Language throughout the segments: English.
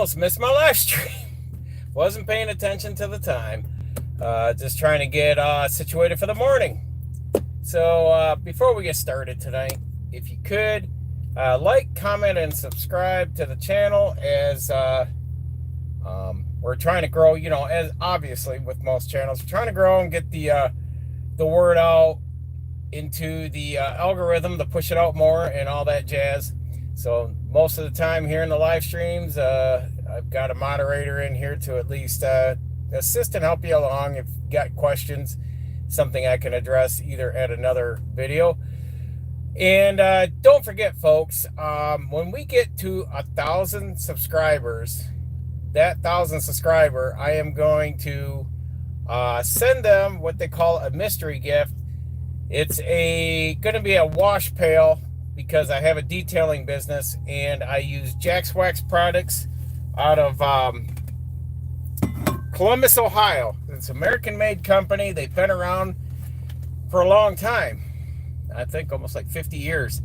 almost missed my live stream. Wasn't paying attention to the time. Just trying to get situated for the morning. So before we get started tonight, if you could like, comment, and subscribe to the channel, as we're trying to grow. You know, as obviously with most channels, we're trying to grow and get the word out into the algorithm to push it out more and all that jazz. So most of the time here in the live streams, I've got a moderator in here to at least assist and help you along if you got questions, something I can address either at another video. And don't forget, folks, when we get to 1,000 subscribers, that 1,000 subscriber, I am going to send them what they call a mystery gift. It's going to be a wash pail, because I have a detailing business and I use Jack's Wax products out of Columbus, Ohio. It's an American-made company. They've been around for a long time. I think almost like 50 years.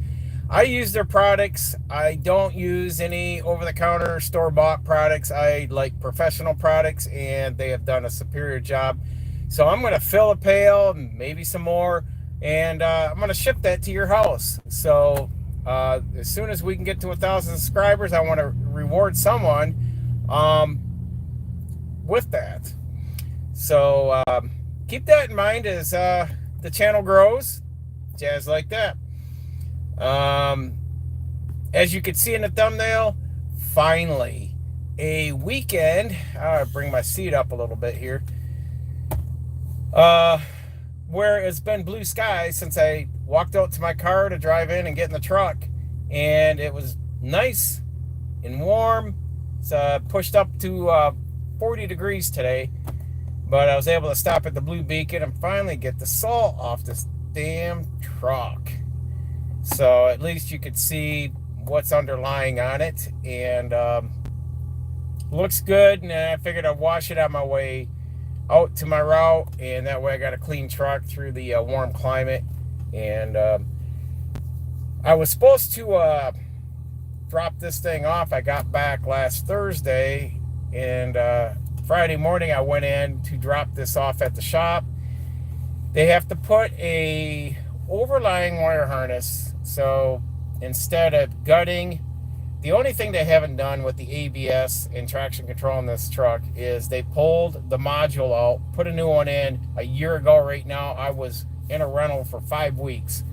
I use their products. I don't use any over-the-counter store-bought products. I like professional products, and they have done a superior job. So I'm going to fill a pail, maybe some more, and I'm going to ship that to your house. So as soon as we can get to 1,000 subscribers, I want to reward someone with that. So keep that in mind as the channel grows, jazz like that. As you can see in the thumbnail, finally a weekend. I'll bring my seat up a little bit here. Where it's been blue skies since I walked out to my car to drive in and get in the truck, and it was nice and warm. It's pushed up to 40 degrees today, but I was able to stop at the Blue Beacon and finally get the salt off this damn truck. So at least you could see what's underlying on it, and looks good. And I figured I'd wash it on my way out to my route, and that way I got a clean truck through the warm climate. And I was supposed to drop this thing off. I got back last Thursday, and Friday morning I went in to drop this off at the shop. They have to put a overlying wire harness, so instead of gutting, the only thing they haven't done with the ABS and traction control in this truck is they pulled the module out, put a new one in a year ago. Right now, I was in a rental for 5 weeks.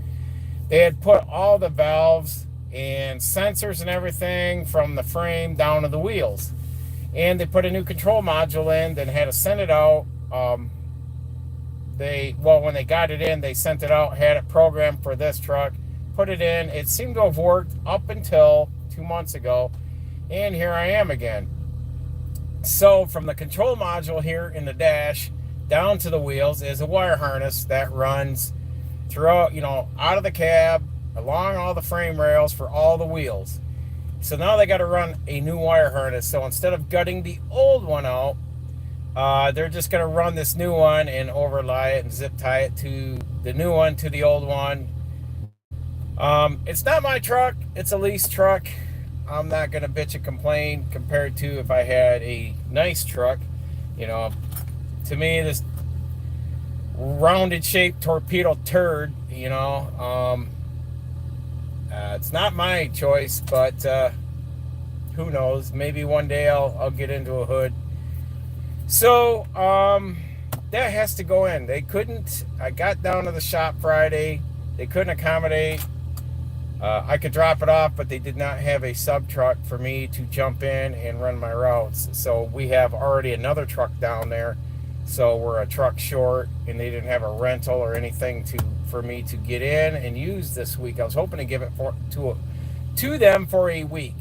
They had put all the valves and sensors and everything from the frame down to the wheels. And they put a new control module in, then had to send it out. When they got it in, they sent it out, had it programmed for this truck, put it in. It seemed to have worked up until 2 months ago, and here I am again. So from the control module here in the dash down to the wheels is a wire harness that runs throughout, out of the cab, along all the frame rails for all the wheels. So now they got to run a new wire harness. So instead of gutting the old one out, they're just going to run this new one and overlay it and zip tie it to the new one to the old one. It's not my truck. It's a lease truck. I'm not going to bitch and complain compared to if I had a nice truck. To me, this rounded shaped torpedo turd, it's not my choice, but who knows? Maybe one day I'll get into a hood. So that has to go in. They couldn't. I got down to the shop Friday. They couldn't accommodate. I could drop it off, but they did not have a sub truck for me to jump in and run my routes. So we have already another truck down there. So we're a truck short, and they didn't have a rental or anything for me to get in and use this week. I was hoping to give it to them for a week.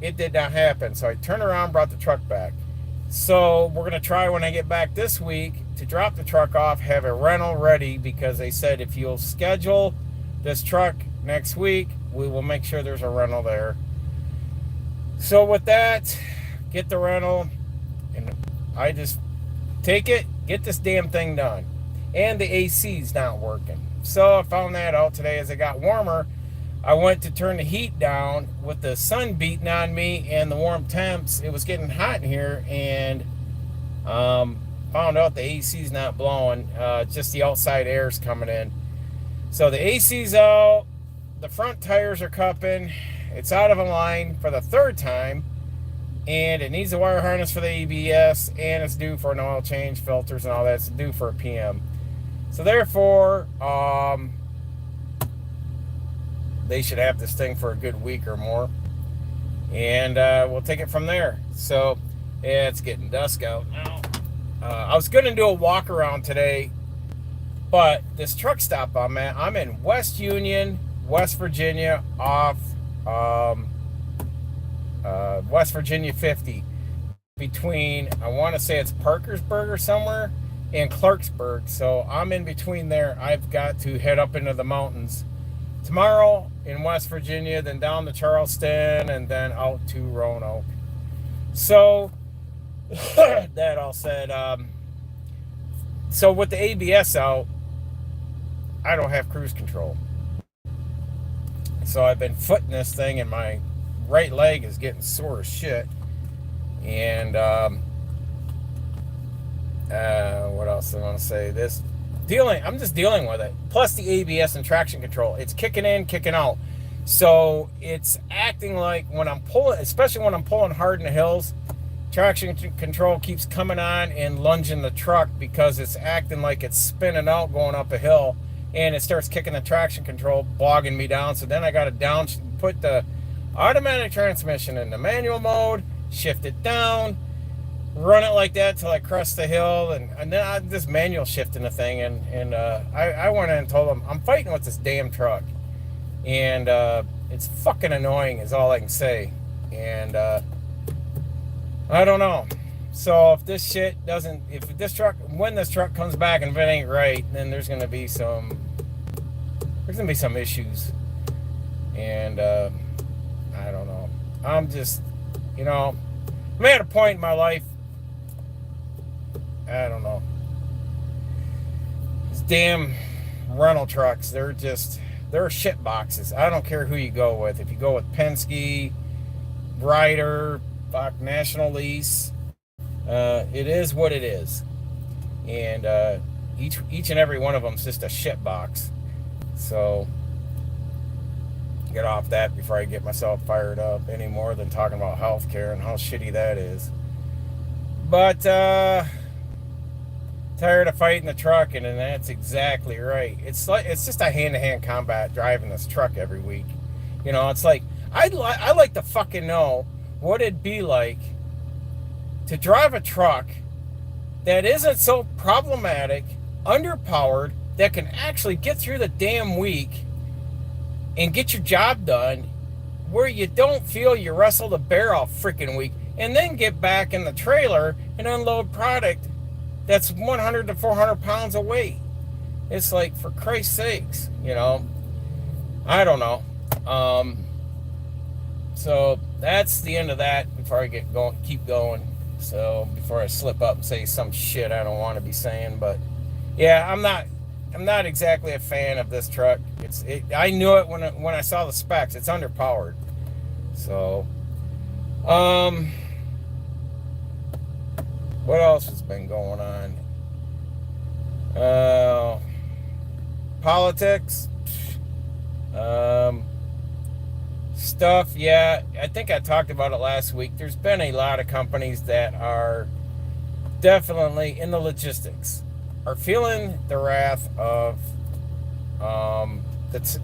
It did not happen. So I turned around, brought the truck back. So we're going to try when I get back this week to drop the truck off, have a rental ready, because they said if you'll schedule this truck next week, we will make sure there's a rental there. So with that, get the rental, and I just take it, get this damn thing done. And the AC's not working. So I found that out today as it got warmer. I went to turn the heat down with the sun beating on me and the warm temps. It was getting hot in here, and found out the AC's not blowing. Just the outside air's coming in. So the AC's out. The front tires are cupping. It's out of line for the third time, and it needs a wire harness for the ABS, and it's due for an oil change, filters, and all that. It's due for a PM. So therefore, they should have this thing for a good week or more, and we'll take it from there. So yeah, it's getting dusk out now. I was going to do a walk around today, but this truck stop I'm at, I'm in West Union, West Virginia, off West Virginia 50, between, I want to say it's Parkersburg or somewhere, and Clarksburg. So I'm in between there. I've got to head up into the mountains tomorrow in West Virginia, then down to Charleston, and then out to Roanoke. So that all said, so with the ABS out, I don't have cruise control. So I've been footing this thing, and my right leg is getting sore as shit. And what else do I want to say? I'm just dealing with it. Plus the ABS and traction control. It's kicking in, kicking out. So it's acting like when I'm pulling, especially when I'm pulling hard in the hills, traction control keeps coming on and lunging the truck because it's acting like it's spinning out going up a hill, and it starts kicking the traction control, bogging me down. So then I got to put the automatic transmission in the manual mode, shift it down, run it like that till I crest the hill, and then I'm just manual shifting the thing. And I went in and told them I'm fighting with this damn truck, and it's fucking annoying is all I can say. And I don't know. So if this shit doesn't, when this truck comes back and if it ain't right, then there's gonna be some issues. And I don't know. I'm just, I'm at a point in my life, I don't know. These damn rental trucks, they're shit boxes. I don't care who you go with. If you go with Penske, Ryder, National Lease, it is what it is. And each and every one of them is just a shit box. So get off that before I get myself fired up any more than talking about healthcare and how shitty that is. But tired of fighting the truck, and that's exactly right. It's just a hand-to-hand combat driving this truck every week. It's like I'd like to fucking know what it'd be like to drive a truck that isn't so problematic, underpowered, that can actually get through the damn week and get your job done, where you don't feel you wrestled a bear all freaking week, and then get back in the trailer and unload product that's 100 to 400 pounds of weight. It's like, for Christ's sakes, I don't know. So that's the end of that before I keep going. So before I slip up and say some shit I don't want to be saying. But yeah, I'm not exactly a fan of this truck. I knew it when I saw the specs. It's underpowered. So what else has been going on? Politics. Stuff, yeah, I think I talked about it last week. There's been a lot of companies that are definitely in the logistics, are feeling the wrath of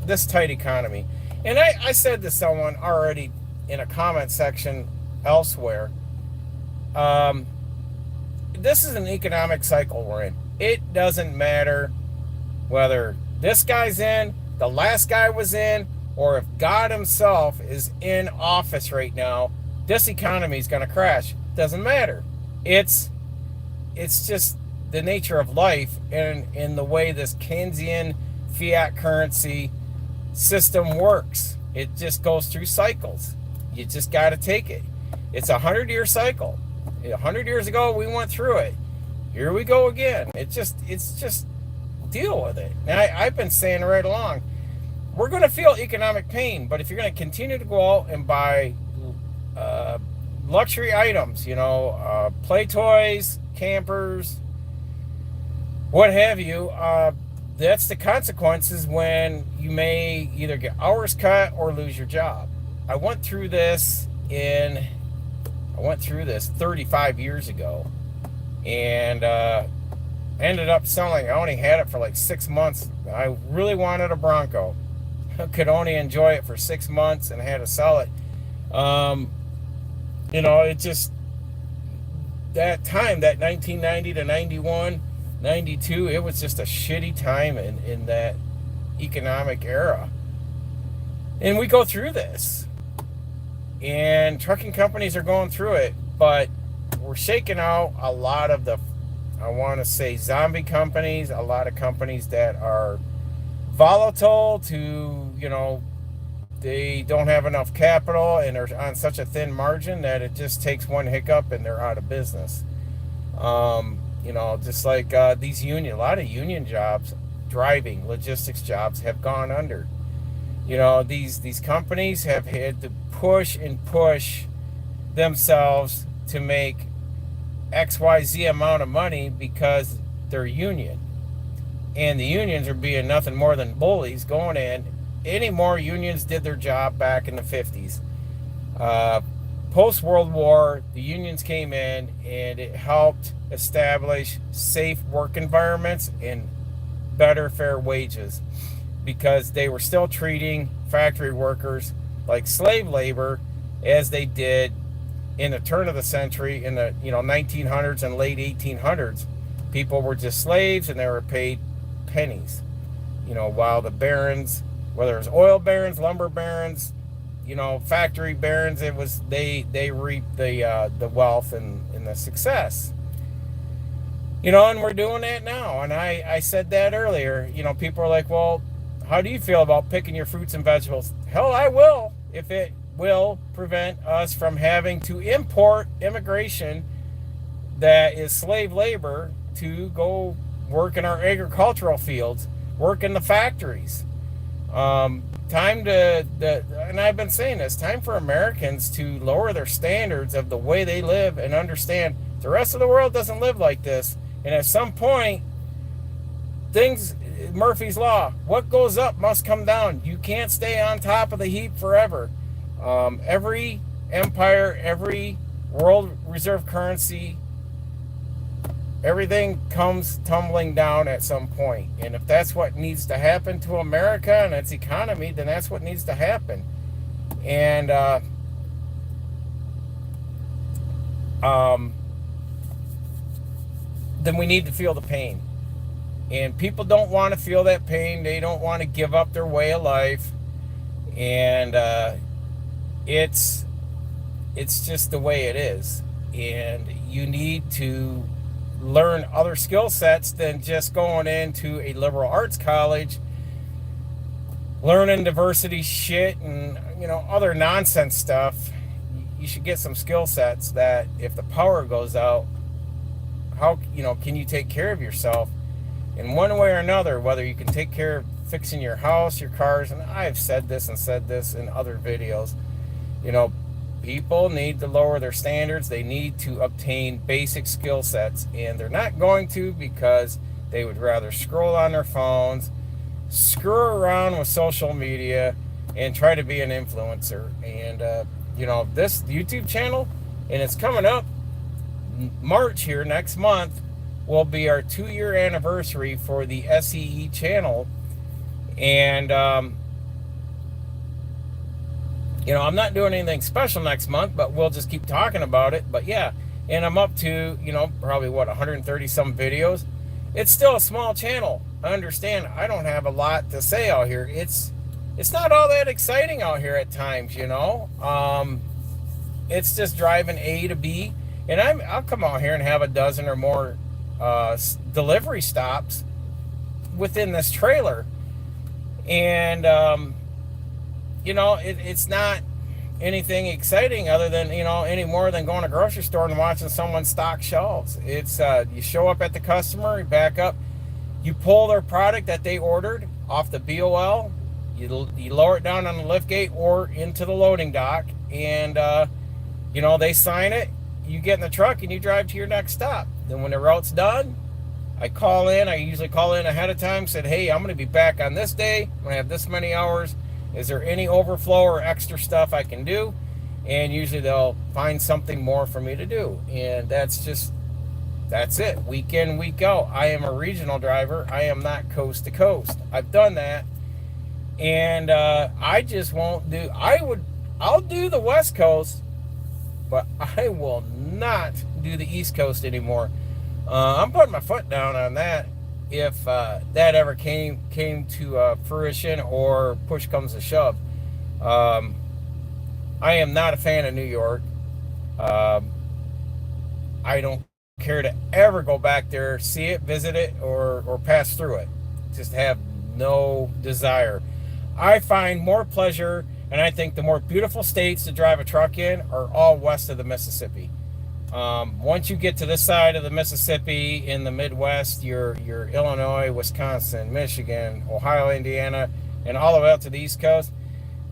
this tight economy. And I said to someone already in a comment section elsewhere, this is an economic cycle we're in. It doesn't matter whether this guy's in, the last guy was in, or if God himself is in office right now, this economy is going to crash. Doesn't matter. It's just the nature of life, and in the way this Keynesian fiat currency system works. It just goes through cycles. You just got to take it. It's a 100-year cycle. 100 years ago, we went through it. Here we go again. It's just deal with it. And I've been saying right along, we're going to feel economic pain. But if you're going to continue to go out and buy luxury items, play toys, campers, what have you, that's the consequences when you may either get hours cut or lose your job. I went through this 35 years ago, and ended up selling. I only had it for like 6 months. I really wanted a Bronco. I could only enjoy it for 6 months and had to sell it. It just, that time, that 1990 to 91, 92, it was just a shitty time in that economic era. And we go through this. And trucking companies are going through it, but we're shaking out a lot of the, I want to say, zombie companies, a lot of companies that are volatile to, they don't have enough capital and are on such a thin margin that it just takes one hiccup and they're out of business. Just like these a lot of union jobs, driving, logistics jobs have gone under. These companies have had to push themselves to make XYZ amount of money because they're union. And the unions are being nothing more than bullies going in. Any more unions did their job back in the 50s. Post-World War, the unions came in and it helped establish safe work environments and better fair wages, because they were still treating factory workers like slave labor as they did in the turn of the century, in the 1900s and late 1800s. People were just slaves and they were paid pennies. While the barons, whether it was oil barons, lumber barons, factory barons, it was they reaped the wealth and the success. And we're doing that now. And I said that earlier. People are like, well, how do you feel about picking your fruits and vegetables? Hell, I will, if it will prevent us from having to import immigration that is slave labor to go work in our agricultural fields, work in the factories. And I've been saying this, time for Americans to lower their standards of the way they live and understand the rest of the world doesn't live like this. And at some point, Murphy's Law, what goes up must come down. You can't stay on top of the heap forever. Every empire, every world reserve currency, everything comes tumbling down at some point. And if that's what needs to happen to America and its economy, then that's what needs to happen. And then we need to feel the pain. And people don't want to feel that pain. They don't want to give up their way of life. And it's just the way it is. And you need to learn other skill sets than just going into a liberal arts college, learning diversity shit and other nonsense stuff. You should get some skill sets that if the power goes out, how can you take care of yourself in one way or another, whether you can take care of fixing your house, your cars. And I've said this in other videos. People need to lower their standards. They need to obtain basic skill sets, and they're not going to, because they would rather scroll on their phones, screw around with social media, and try to be an influencer. And this YouTube channel, and it's coming up March here next month, will be our 2-year anniversary for the S.E.E. channel. And I'm not doing anything special next month, but we'll just keep talking about it. But yeah, and I'm up to, probably 130 some videos. It's still a small channel. I understand I don't have a lot to say out here. It's not all that exciting out here at times, It's just driving A to B. And I'll come out here and have a dozen or more delivery stops within this trailer. And it's not anything exciting other than, any more than going to a grocery store and watching someone stock shelves. It's, you show up at the customer, you back up, you pull their product that they ordered off the BOL, You lower it down on the lift gate or into the loading dock, and they sign it. You get in the truck and you drive to your next stop. Then when the route's done, I call in. I usually call in ahead of time. Said, hey, I'm going to be back on this day. I'm going to have this many hours. Is there any overflow or extra stuff I can do? And usually they'll find something more for me to do. And that's it. Week in, week out. I am a regional driver. I am not coast to coast. I've done that. And I just won't do, I'll do the West Coast, but I will not do the East Coast anymore. I'm putting my foot down on that if that ever came to fruition or push comes to shove. I am not a fan of New York. I don't care to ever go back there, see it, visit it, or pass through it. Just have no desire. I find more pleasure, and I think the more beautiful states to drive a truck in are all west of the Mississippi. Once you get to this side of the Mississippi in the Midwest, your Illinois, Wisconsin, Michigan, Ohio, Indiana, and all the way up to the East Coast,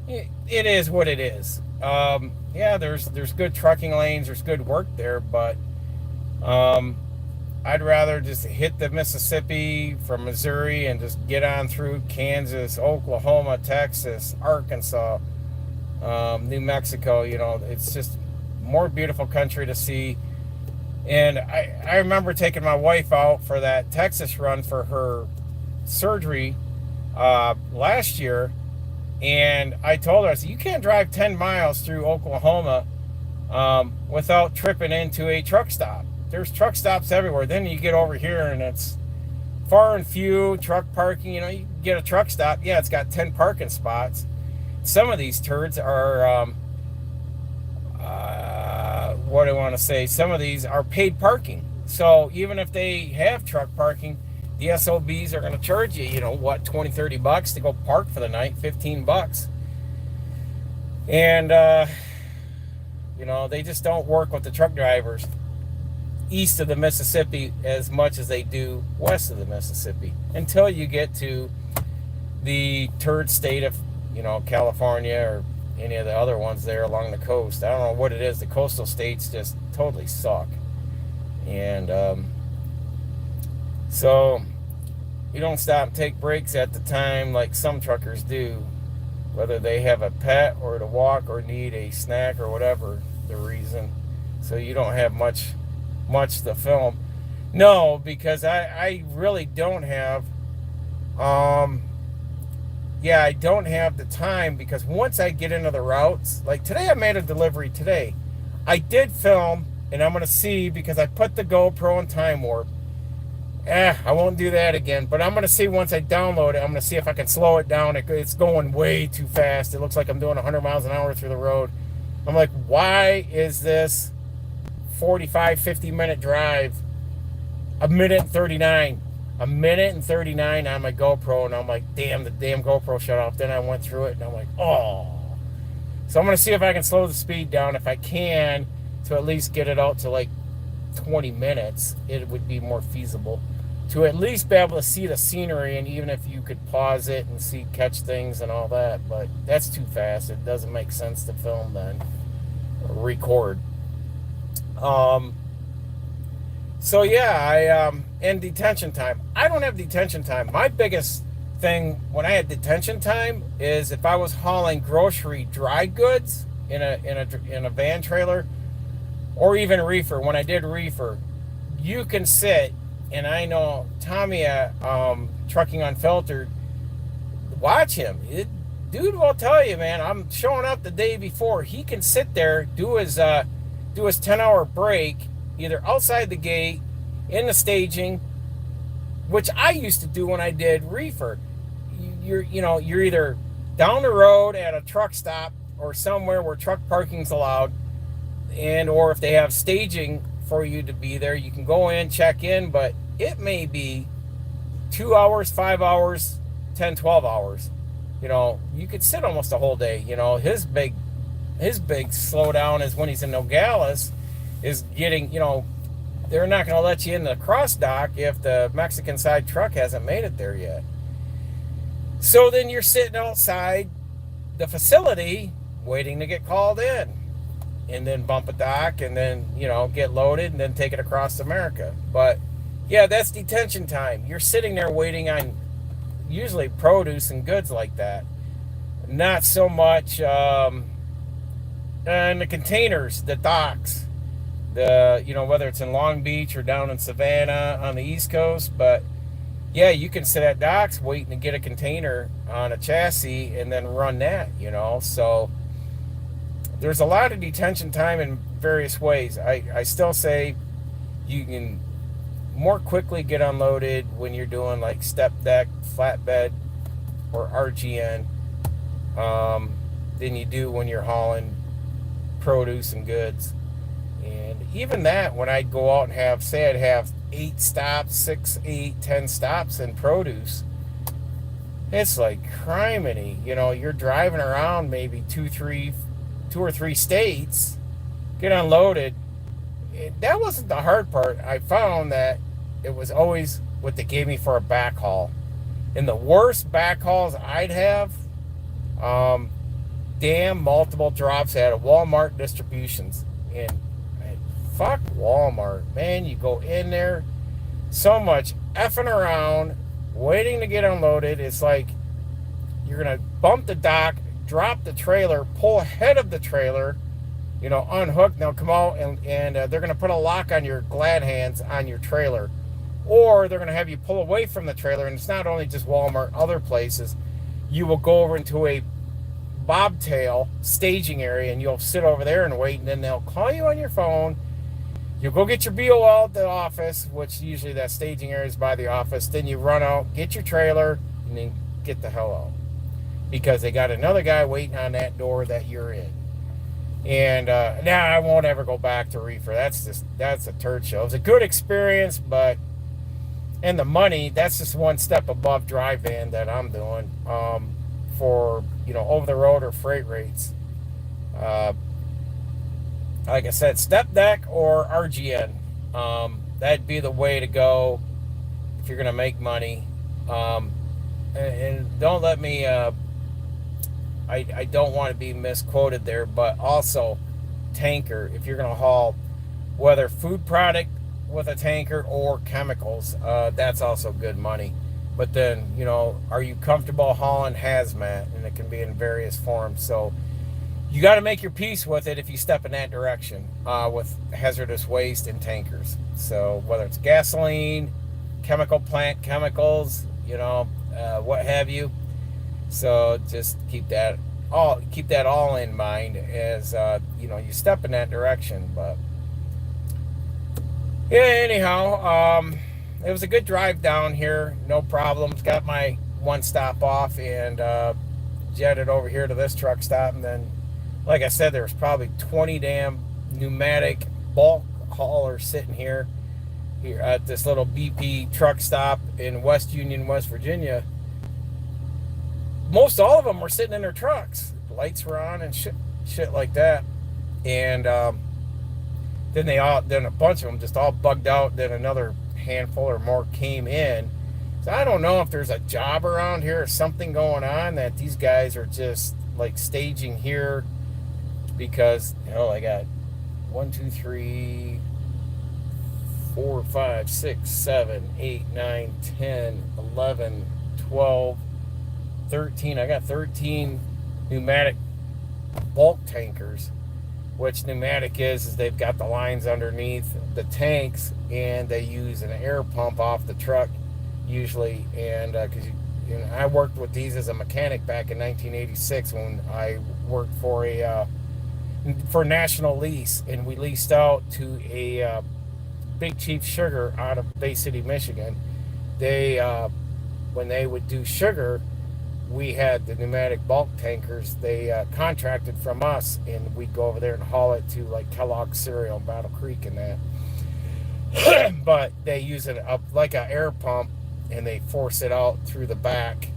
it is what it is. There's good trucking lanes, there's good work there, but I'd rather just hit the Mississippi from Missouri and just get on through Kansas, Oklahoma, Texas, Arkansas, New Mexico. It's just more beautiful country to see. And I remember taking my wife out for that Texas run for her surgery last year, and I told her, I said, you can't drive 10 miles through Oklahoma without tripping into a truck stop. There's truck stops everywhere. Then you get over here and it's far and few truck parking. You get a truck stop. Yeah, it's got 10 parking spots. Some of these turds are, what do I want to say? Some of these are paid parking. So even if they have truck parking, the SOBs are going to charge you, $20-$30 to go park for the night, $15. And, they just don't work with the truck drivers east of the Mississippi as much as they do west of the Mississippi, until you get to the turd state of, California or any of the other ones there along the coast. I don't know what it is. The coastal states just totally suck. And so you don't stop and take breaks at the time like some truckers do, whether they have a pet or to walk or need a snack or whatever the reason. So you don't have much to film. No, because I really don't have I don't have the time, because once I get into the routes, like today I made a delivery today. I did film, and I'm going to see, because I put the GoPro in time warp. I won't do that again, but I'm going to see once I download it, I'm going to see if I can slow it down. It's going way too fast. It looks like I'm doing 100 miles an hour through the road. I'm like, why is this 45, 50-minute drive a minute and 39? A minute and 39 on my GoPro, and I'm like, damn, the damn GoPro shut off. Then I went through it, and I'm like, oh. So I'm going to see if I can slow the speed down. If I can, to at least get it out to like 20 minutes, it would be more feasible to at least be able to see the scenery, and even if you could pause it and catch things and all that. But that's too fast. It doesn't make sense to film then, or record. So yeah, and detention time. I don't have detention time. My biggest thing when I had detention time is if I was hauling grocery dry goods in a van trailer, or even reefer. When I did reefer, you can sit, and I know Tommy at Trucking Unfiltered, watch him. Dude will tell you, man, I'm showing up the day before. He can sit there, do his 10-hour break, either outside the gate, in the staging, which I used to do when I did reefer. You're either down the road at a truck stop or somewhere where truck parking's allowed, and or if they have staging for you to be there, you can go in, check in, but it may be 2 hours, 5 hours, 10, 12 hours. You could sit almost a whole day. His big slowdown is when he's in Nogales, is getting, they're not going to let you in the cross dock if the Mexican side truck hasn't made it there yet. So then you're sitting outside the facility waiting to get called in, and then bump a dock, and then get loaded and then take it across America. But yeah, that's detention time. You're sitting there waiting on usually produce and goods like that. Not so much and the containers, the docks, whether it's in Long Beach or down in Savannah on the East Coast. But yeah, you can sit at docks waiting to get a container on a chassis and then run that. So there's a lot of detention time in various ways. I still say you can more quickly get unloaded when you're doing like step deck, flatbed, or RGN than you do when you're hauling produce and goods. And even that, when I'd go out and I'd have 8 stops, 6, 8, 10 stops in produce, it's like criminy. You're driving around maybe 2 or 3 states, get unloaded. That wasn't the hard part. I found that it was always what they gave me for a backhaul. And the worst backhauls I'd have, damn multiple drops out of Walmart distributions. And fuck Walmart, man. You go in there, so much effing around, waiting to get unloaded. It's like you're going to bump the dock, drop the trailer, pull ahead of the trailer, unhook, and they'll come out and they're going to put a lock on your glad hands on your trailer. Or they're going to have you pull away from the trailer. And it's not only just Walmart, other places. You will go over into a bobtail staging area and you'll sit over there and wait, and then they'll call you on your phone. You'll go get your BOL at the office, which usually that staging area is by the office. Then you run out, get your trailer, and then get the hell out. Because they got another guy waiting on that door that you're in. And now I won't ever go back to reefer. That's a turd show. It was a good experience, but and the money, that's just one step above dry van that I'm doing for over the road or freight rates. Like I said, step deck or RGN. That'd be the way to go if you're gonna make money. And don't let me. I don't want to be misquoted there, but also tanker. If you're gonna haul whether food product with a tanker or chemicals, that's also good money. But then, are you comfortable hauling hazmat? And it can be in various forms. So you got to make your peace with it if you step in that direction with hazardous waste and tankers. So whether it's gasoline, chemical plant chemicals, what have you. So just keep that all in mind as you step in that direction. But yeah, anyhow, it was a good drive down here. No problems. Got my one stop off and jetted over here to this truck stop. And then, like I said, there was probably 20 damn pneumatic bulk haulers sitting here at this little BP truck stop in West Union, West Virginia. Most all of them were sitting in their trucks. The lights were on and shit like that. And then a bunch of them just all bugged out. Then another handful or more came in. So I don't know if there's a job around here or something going on that these guys are just like staging here because I got 1, 2, 3, 4, 5, 6, 7, 8, 9, 10, 11, 12, 13. I got 13 pneumatic bulk tankers. Which pneumatic is they've got the lines underneath the tanks and they use an air pump off the truck usually. And because I worked with these as a mechanic back in 1986 when I worked for National Lease, and we leased out to a Big Chief Sugar out of Bay City, Michigan. They when they would do sugar, we had the pneumatic bulk tankers. They contracted from us, and we'd go over there and haul it to like Kellogg's cereal, Battle Creek, and that. But they use it up like an air pump, and they force it out through the back,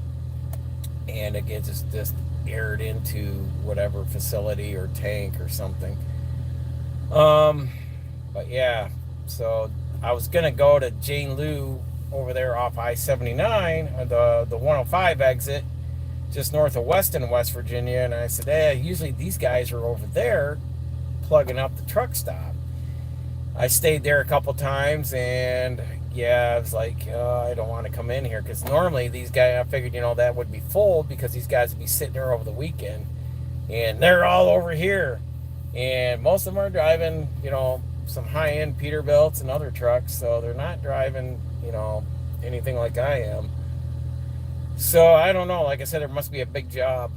and it gets just aired into whatever facility or tank or something. But yeah, so I was gonna go to Jane Lou over there off I-79, the 105 exit. just north of Weston, West Virginia. And I said, hey, usually these guys are over there plugging up the truck stop. I stayed there a couple times, and yeah, I was like, I don't want to come in here, because normally these guys, I figured, that would be full because these guys would be sitting there over the weekend, and they're all over here, and most of them are driving, some high-end Peterbilts and other trucks, so they're not driving, anything like I am. So I don't know. Like I said, there must be a big job,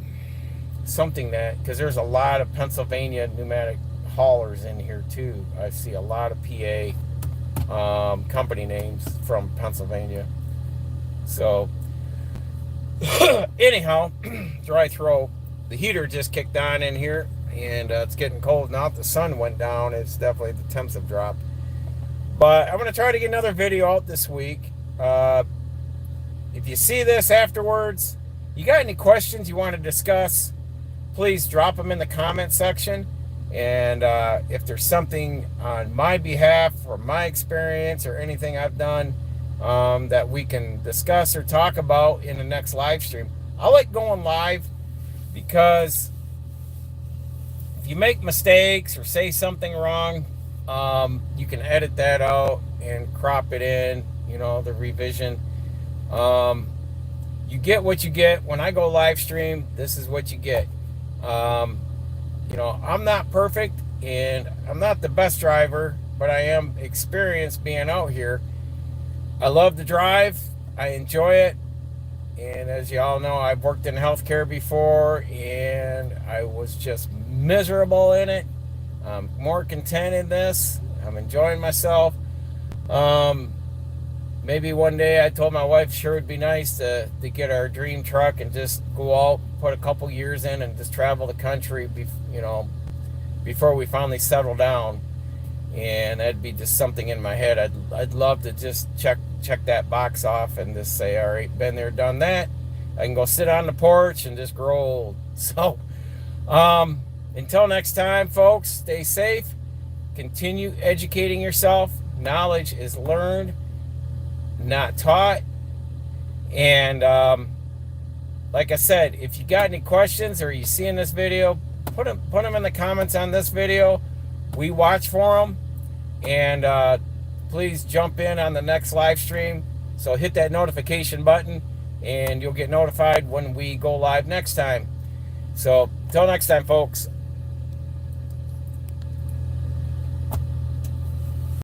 something that, because there's a lot of Pennsylvania pneumatic haulers in here too. I see a lot of PA company names from Pennsylvania. So anyhow, dry throat. The heater just kicked on in here, and it's getting cold now. The sun went down. It's definitely, the temps have dropped. But I'm going to try to get another video out this week. If you see this afterwards, you got any questions you want to discuss, please drop them in the comment section. And if there's something on my behalf or my experience or anything I've done that we can discuss or talk about in the next live stream, I like going live, because if you make mistakes or say something wrong, you can edit that out and crop it in, the revision. You get what you get. When I go live stream, this is what you get. I'm not perfect, and I'm not the best driver, but I am experienced being out here. I love to drive. I enjoy it. And as you all know, I've worked in healthcare before, and I was just miserable in it. I'm more content in this. I'm enjoying myself. Maybe one day, I told my wife, sure it'd be nice to get our dream truck and just go out, put a couple years in, and just travel the country, before we finally settle down. And that'd be just something in my head. I'd love to just check that box off and just say, all right, been there, done that. I can go sit on the porch and just grow old. So, until next time, folks, stay safe. Continue educating yourself. Knowledge is learned, not taught. And like I said, if you got any questions or you see in this video, put them in the comments on this video. We watch for them. And please jump in on the next live stream. So hit that notification button, and you'll get notified when we go live next time. So till next time, folks,